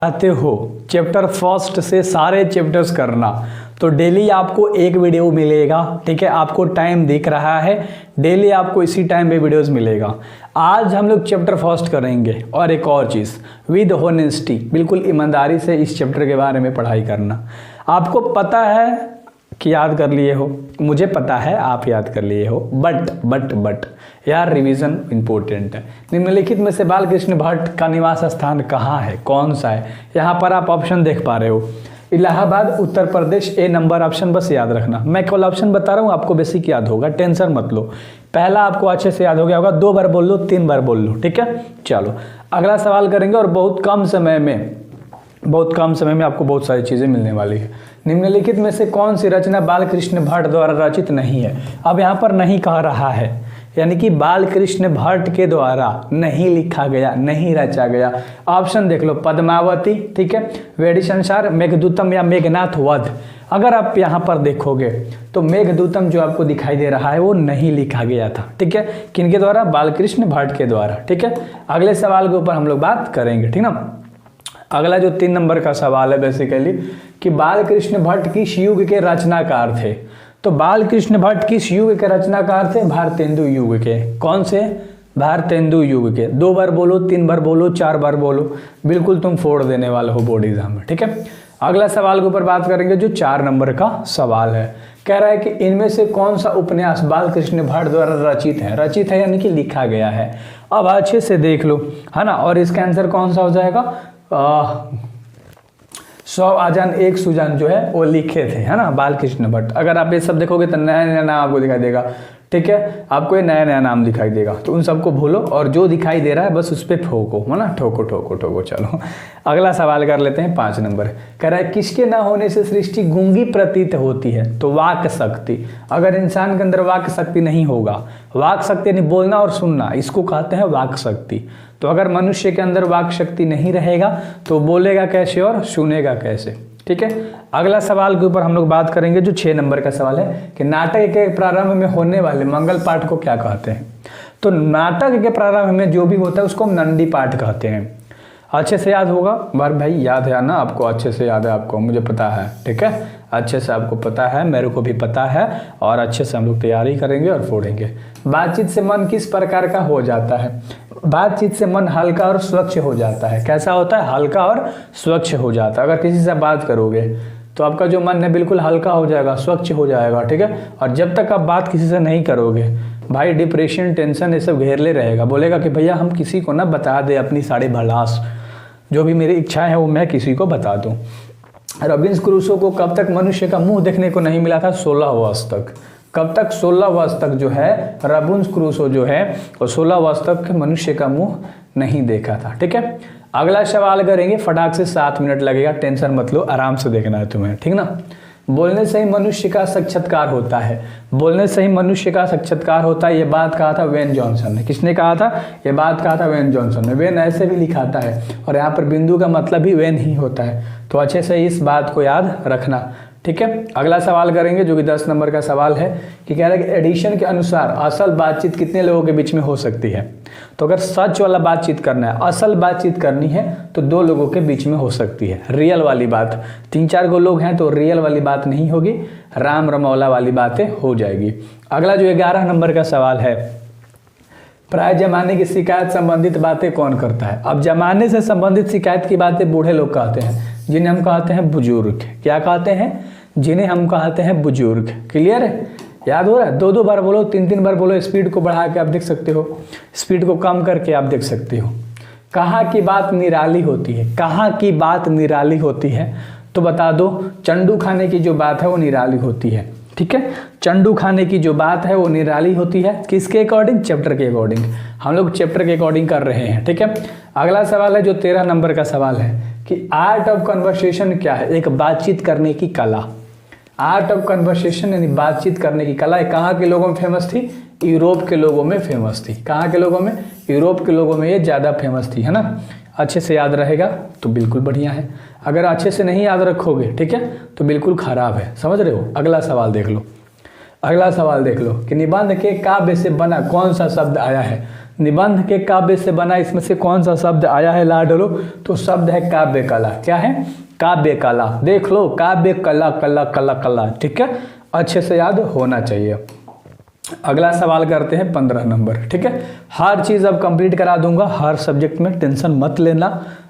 चाहते हो chapter first से सारे चैप्टर्स करना तो डेली आपको एक वीडियो मिलेगा। ठीक है, आपको टाइम दिख रहा है, डेली आपको इसी टाइम पे वीडियोस मिलेगा। आज हम लोग चैप्टर फर्स्ट करेंगे और एक और चीज़ विद होनेस्टी, बिल्कुल ईमानदारी से इस चैप्टर के बारे में पढ़ाई करना। आपको पता है कि याद कर लिए हो, मुझे पता है आप याद कर लिए हो, बट यार रिवीजन इंपॉर्टेंट है। निम्नलिखित में से बाल कृष्ण भट्ट का निवास स्थान कहाँ है, कौन सा है? यहाँ पर आप ऑप्शन देख पा रहे हो, इलाहाबाद, उत्तर प्रदेश, ए नंबर ऑप्शन बस याद रखना। मैं केवल ऑप्शन बता रहा हूँ, आपको बेसिक याद होगा, टेंशन मत लो। पहला आपको अच्छे से याद हो गया होगा, 2 बार बोल लो, 3 बार बोल लो। ठीक है, चलो अगला सवाल करेंगे और बहुत कम समय में आपको बहुत सारी चीज़ें मिलने वाली है। निम्नलिखित में से कौन सी रचना बाल कृष्ण भट्ट द्वारा रचित नहीं है? अब यहाँ पर नहीं कह रहा है, यानी कि बाल कृष्ण भट्ट के द्वारा नहीं लिखा गया, नहीं रचा गया। ऑप्शन देख लो, पद्मावती, ठीक है, वेडी संसार, मेघदूतम या मेघनाथ वध। अगर आप यहाँ पर देखोगे तो मेघदूतम जो आपको दिखाई दे रहा है वो नहीं लिखा गया था। ठीक है, किनके द्वारा? बाल कृष्ण भट्ट के द्वारा। ठीक है, अगले सवाल के ऊपर हम लोग बात करेंगे। ठीक ना, अगला जो 3 नंबर का सवाल है बेसिकली कि बाल कृष्ण भट्ट किस युग के रचनाकार थे? तो बाल कृष्ण भट्ट किस युग के रचनाकार थे? भारतेंदु युग के। कौन से? भारतेंदु युग के। 2 बार बोलो, 3 बार बोलो, 4 बार बोलो, बिल्कुल तुम फोड़ देने वाले हो बोर्ड एग्जाम में। ठीक है, अगला सवाल के ऊपर बात करेंगे जो 4 नंबर का सवाल है। कह रहा है कि इनमें से कौन सा उपन्यास बाल कृष्ण भट्ट द्वारा रचित है यानी कि लिखा गया है। अब अच्छे से देख लो, है ना, और इसका आंसर कौन सा हो जाएगा? 100 आजान 1 सुजान जो है वो लिखे थे, है ना, बाल कृष्ण भट्ट। अगर आप ये सब देखोगे तो नया नया नाम आपको दिखाई देगा। ठीक है, आपको ये नया नया नाम दिखाई देगा, तो उन सबको भूलो और जो दिखाई दे रहा है बस उस पर ठोको, है ना, ठोको ठोको ठोको। चलो अगला सवाल कर लेते हैं, 5 नंबर। कह रहा है किसके न होने से सृष्टि गूंगी प्रतीत होती है? तो वाक शक्ति। अगर इंसान के अंदर वाक शक्ति नहीं होगा, वाक शक्ति यानी बोलना और सुनना, इसको कहते हैं वाक शक्ति। तो अगर मनुष्य के अंदर वाक शक्ति नहीं रहेगा तो बोलेगा कैसे और सुनेगा कैसे? ठीक है, अगला सवाल के ऊपर हम लोग बात करेंगे जो 6 नंबर का सवाल है कि नाटक के प्रारंभ में होने वाले मंगल पाठ को क्या कहते हैं? तो नाटक के प्रारंभ में जो भी होता है उसको हम नंदी पाठ कहते हैं। अच्छे से याद होगा भाई, याद है ना आपको? अच्छे से याद है आपको, मुझे पता है। ठीक है, अच्छे से आपको पता है, मेरे को भी पता है, और अच्छे से हम लोग तैयारी करेंगे और फोड़ेंगे। बातचीत से मन किस प्रकार का हो जाता है? बातचीत से मन हल्का और स्वच्छ हो जाता है। कैसा होता है? हल्का और स्वच्छ हो जाता है। अगर किसी से बात करोगे तो आपका जो मन है बिल्कुल हल्का हो जाएगा, स्वच्छ हो जाएगा। ठीक है, और जब तक आप बात किसी से नहीं करोगे भाई, डिप्रेशन, टेंशन ये सब घेरले रहेगा। बोलेगा कि भैया हम किसी को ना बता दे अपनी सारी भलास, जो भी मेरी इच्छाएं हैं वो मैं किसी को बता दूं। रॉबिन्सन क्रूसो को कब तक मनुष्य का मुंह देखने को नहीं मिला था? 16 वर्ष तक। कब तक? 16 वर्ष तक जो है रॉबिन्सन क्रूसो जो है वो 16 वर्ष तक मनुष्य का मुंह नहीं देखा था। ठीक है, अगला सवाल करेंगे, फटाक से 7 मिनट लगेगा, टेंशन मत लो, आराम से देखना है तुम्हें। ठीक ना, बोलने से ही मनुष्य का साक्षात्कार होता है। बोलने से ही मनुष्य का साक्षात्कार होता है, ये बात कहा था वेन जॉनसन ने। किसने कहा था? ये बात कहा था वेन जॉनसन ने। वेन ऐसे भी लिखाता है और यहाँ पर बिंदु का मतलब भी वेन ही होता है, तो अच्छे से इस बात को याद रखना। ठीक है, अगला सवाल करेंगे जो कि 10 नंबर का सवाल है कि कह रहा है कि एडिशन के अनुसार असल बातचीत कितने लोगों के बीच में हो सकती है? तो अगर सच वाला बातचीत करना है, असल बातचीत करनी है तो 2 लोगों के बीच में हो सकती है। रियल वाली बात 3-4 गो लोग हैं तो रियल वाली बात नहीं होगी, राम रमौला वाली बातें हो जाएगी। अगला जो 11 नंबर का सवाल है, प्राय जमाने की शिकायत संबंधित बातें कौन करता है? अब जमाने से संबंधित शिकायत की बातें बूढ़े लोग कहते हैं, जिन्हें हम कहते हैं बुजुर्ग। क्या कहते हैं? जिन्हें हम कहते हैं बुजुर्ग। क्लियर है? याद हो रहा है? 2-2 बार बोलो, 3-3 बार बोलो, स्पीड को बढ़ा के आप देख सकते हो, स्पीड को कम करके आप देख सकते हो। कहाँ की बात निराली होती है? कहाँ की बात निराली होती है? तो बता दो, चंडू खाने की जो बात है वो निराली होती है। ठीक है, चंडू खाने की जो बात है वो निराली होती है। किसके अकॉर्डिंग? चैप्टर के अकॉर्डिंग। हम लोग चैप्टर के अकॉर्डिंग कर रहे हैं। ठीक है, अगला सवाल है जो 13 नंबर का सवाल है कि आर्ट ऑफ कन्वर्सेशन क्या है? एक बातचीत करने की कला। आर्ट ऑफ कन्वर्सेशन यानी बातचीत करने की कला कहाँ के लोगों में फेमस थी? यूरोप के लोगों में फेमस थी। कहाँ के लोगों में? यूरोप के लोगों में ये ज़्यादा फेमस थी, है ना। अच्छे से याद रहेगा तो बिल्कुल बढ़िया है, अगर अच्छे से नहीं याद रखोगे, ठीक है, तो बिल्कुल खराब है। समझ रहे हो? अगला सवाल देख लो, अगला सवाल देख लो कि निबंध के काव्य से बना कौन सा शब्द आया है? निबंध के काव्य से बना, इसमें से कौन सा शब्द आया है लाडलो? तो शब्द है काव्य कला। क्या है? काव्य कला। देख लो, काव्य कला, कला कला कला, ठीक है, अच्छे से याद होना चाहिए। अगला सवाल करते हैं 15 नंबर, ठीक है। हर चीज़ अब कंप्लीट करा दूंगा, हर सब्जेक्ट में टेंशन मत लेना,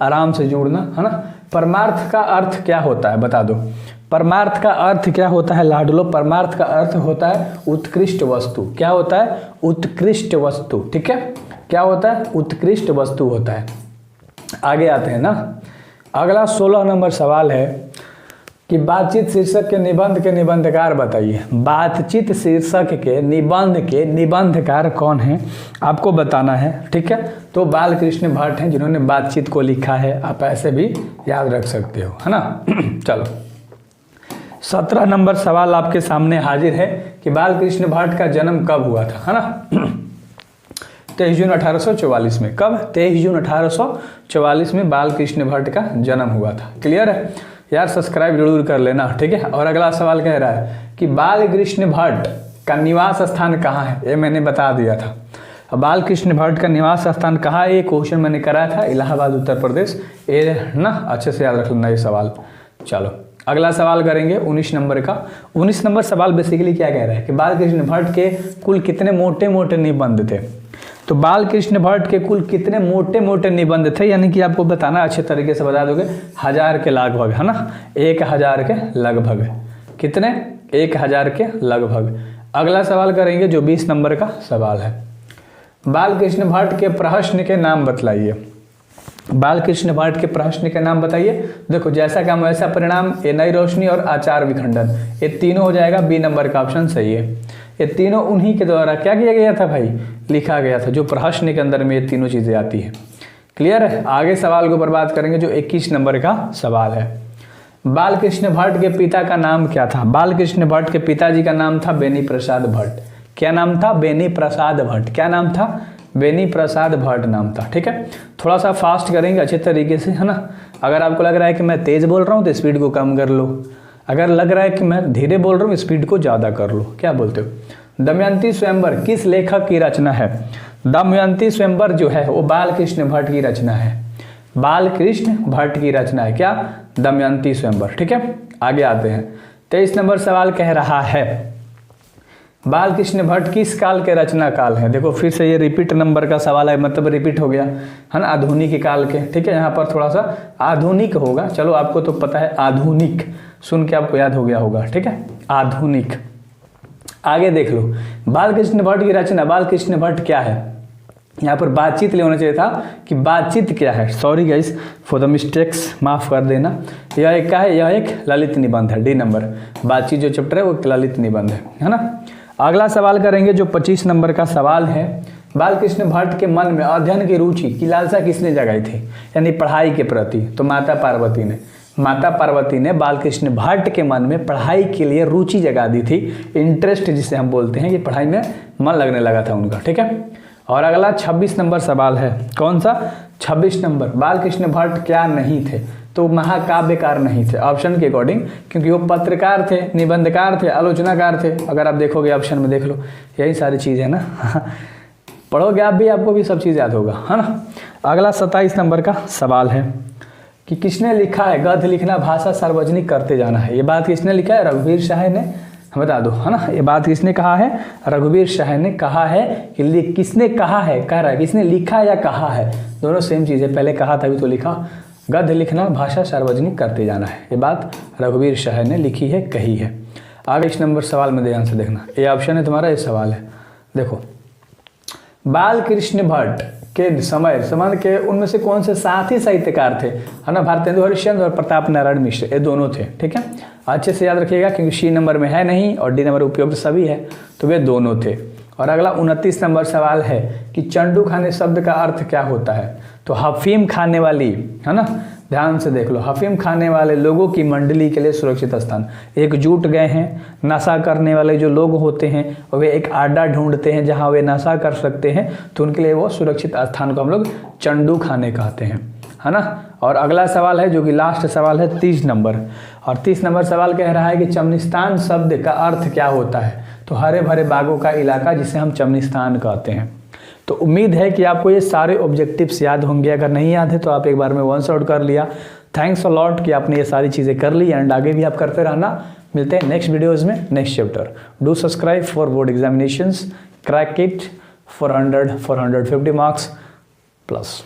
आराम से जोड़ना, है ना। परमार्थ का अर्थ क्या होता है बता दो। परमार्थ का अर्थ क्या होता है लाडलो? परमार्थ का अर्थ होता है उत्कृष्ट वस्तु। क्या होता है? उत्कृष्ट वस्तु, ठीक है। क्या होता है? उत्कृष्ट वस्तु होता है। आगे आते हैं ना। अगला 16 नंबर सवाल है कि बातचीत शीर्षक के निबंध के निबंधकार बताइए। बातचीत शीर्षक के निबंधकार कौन है आपको बताना है, ठीक है। तो बालकृष्ण भट्ट हैं जिन्होंने बातचीत को लिखा है, आप ऐसे भी याद रख सकते हो, है ना। चलो 17 नंबर सवाल आपके सामने हाजिर है कि बालकृष्ण भट्ट का जन्म कब हुआ था, है ना। 23 जून 1844 में। कब? 23 जून 1844 में बालकृष्ण भट्ट का जन्म हुआ था। क्लियर है यार? सब्सक्राइब जरूर कर लेना, ठीक है। और अगला सवाल कह रहा है कि बालकृष्ण भट्ट का निवास स्थान कहाँ है? ये मैंने बता दिया था। अब बालकृष्ण भट्ट का निवास स्थान कहाँ है, ये क्वेश्चन मैंने कराया था, इलाहाबाद उत्तर प्रदेश। ये ना अच्छे से याद रख लेना ये सवाल। चलो अगला सवाल करेंगे 19 नंबर का। 19 नंबर सवाल बेसिकली क्या कह रहा है कि बालकृष्ण भट्ट के कुल कितने मोटे मोटे निबंध थे। तो बालकृष्ण भट्ट के कुल कितने मोटे मोटे निबंध थे, यानी कि आपको बताना, अच्छे तरीके से बता दोगे, 1000 के लगभग, है ना। 1000 के लगभग। कितने? 1000 के लगभग। अगला सवाल करेंगे जो 20 नंबर का सवाल है। बालकृष्ण भट्ट के प्रश्न के नाम बतलाइए। बालकृष्ण भट्ट के प्रश्न के नाम बताइए। देखो, जैसा काम वैसा परिणाम, ये नई रोशनी और आचार विखंडन, ये तीनों हो जाएगा। बी नंबर का ऑप्शन सही है। ये तीनों उन्हीं के द्वारा क्या किया गया था भाई? लिखा गया था, जो प्रश्न के अंदर में ये तीनों चीज़ें आती है। क्लियर है? आगे सवाल को बर्बाद करेंगे जो 21 नंबर का सवाल है। बालकृष्ण भट्ट के पिता का नाम क्या था? बालकृष्ण भट्ट के पिताजी का नाम था बेनी प्रसाद भट्ट। क्या नाम था? बेनी प्रसाद भट्ट। क्या नाम था? बेनी प्रसाद भट्ट नाम था, ठीक है। थोड़ा सा फास्ट करेंगे अच्छे तरीके से, है ना। अगर आपको लग रहा है कि मैं तेज़ बोल रहा हूँ तो स्पीड को कम कर लो, अगर लग रहा है कि मैं धीरे बोल रहा हूँ स्पीड को ज़्यादा कर लो। क्या बोलते हो? दमयंती स्वयंवर किस लेखक की रचना है? दमयंती स्वयंवर जो है वो बालकृष्ण भट्ट की रचना है। बालकृष्ण भट्ट की रचना है क्या? दमयंती स्वयंवर, ठीक है। आगे आते हैं। 23 नंबर सवाल कह रहा है बालकृष्ण भट्ट किस काल के रचना काल है? देखो फिर से ये रिपीट नंबर का सवाल है, मतलब रिपीट हो गया, है ना। आधुनिक काल के, ठीक है। यहाँ पर थोड़ा सा आधुनिक होगा, चलो आपको तो पता है आधुनिक, सुन के आपको याद हो गया होगा, ठीक है। आधुनिक। आगे देख लो, बालकृष्ण भट्ट की रचना। बालकृष्ण भट्ट क्या है? यहाँ पर बातचीत ले होना चाहिए था कि बातचीत क्या है। Sorry guys for the mistakes, माफ़ कर देना। यह एक क्या है? यह एक ललित निबंध है। D number. बातचीत जो चैप्टर है वो एक ललित निबंध है ना। अगला सवाल करेंगे जो 25 नंबर का सवाल है। बालकृष्ण भट्ट के मन में अध्ययन की रुचि की लालसा किसने जगाई थी, यानी पढ़ाई के प्रति? तो माता पार्वती ने। माता पार्वती ने बालकृष्ण भट्ट के मन में पढ़ाई के लिए रुचि जगा दी थी। इंटरेस्ट जिसे हम बोलते हैं कि पढ़ाई में मन लगने लगा था उनका, ठीक है। और अगला 26 नंबर सवाल है। कौन सा? 26 नंबर। बालकृष्ण भट्ट क्या नहीं थे? तो महाकाव्यकार नहीं थे ऑप्शन के अकॉर्डिंग, क्योंकि वो पत्रकार थे, निबंधकार थे, आलोचनाकार थे। अगर आप देखोगे ऑप्शन में देख लो, यही सारी चीज़ है ना। पढ़ोगे आप भी, आपको भी सब चीज़ याद होगा, है ना। अगला 27 नंबर का सवाल है कि किसने लिखा है गद्य लिखना भाषा सार्वजनिक करते जाना है? ये बात किसने लिखा है? रघुवीर शाह ने। बता दो, है ना। ये बात किसने कहा है? रघुवीर शाह ने कहा है। कि किसने कहा है? कह रहा है किसने लिखा या कहा है? दोनों सेम चीज़ है, पहले कहा था अभी तो लिखा। गद्य लिखना भाषा सार्वजनिक करते जाना है, ये बात रघुवीर शाह ने लिखी है, कही है। आगे इस नंबर सवाल में ध्यान से देखना, ये ऑप्शन है तुम्हारा, ये सवाल है। देखो, बालकृष्ण भट्ट के समय संबंध के उनमें से कौन से साथी साहित्यकार थे, है ना? भारतेंदु हरिश्चंद्र और प्रताप नारायण मिश्र, ये दोनों थे, ठीक है। अच्छे से याद रखिएगा क्योंकि सी नंबर में है नहीं और डी नंबर उपयुक्त सभी है, तो वे दोनों थे। और अगला 29 नंबर सवाल है कि चंडू खाने शब्द का अर्थ क्या होता है? तो हफीम खाने वाली, है ना, ध्यान से देख लो, हफीम खाने वाले लोगों की मंडली के लिए सुरक्षित स्थान। एकजुट गए हैं, नशा करने वाले जो लोग होते हैं वे एक अड्डा ढूंढते हैं जहां वे नशा कर सकते हैं, तो उनके लिए वो सुरक्षित स्थान को हम लोग चंडू खाने कहते हैं, है ना। और अगला सवाल है जो कि लास्ट सवाल है 30 नंबर, और 30 नंबर सवाल कह रहा है कि चमनिस्तान शब्द का अर्थ क्या होता है? तो हरे भरे बागों का इलाका जिसे हम चमनिस्तान कहते हैं। तो उम्मीद है कि आपको ये सारे ऑब्जेक्टिव्स याद होंगे। अगर नहीं याद है तो आप एक बार में वन शॉट कर लिया। थैंक्स अ लॉट कि आपने ये सारी चीज़ें कर ली एंड आगे भी आप करते रहना। मिलते हैं नेक्स्ट वीडियोज़ में next chapter. Do subscribe for board examinations, crack it 400 450 marks plus.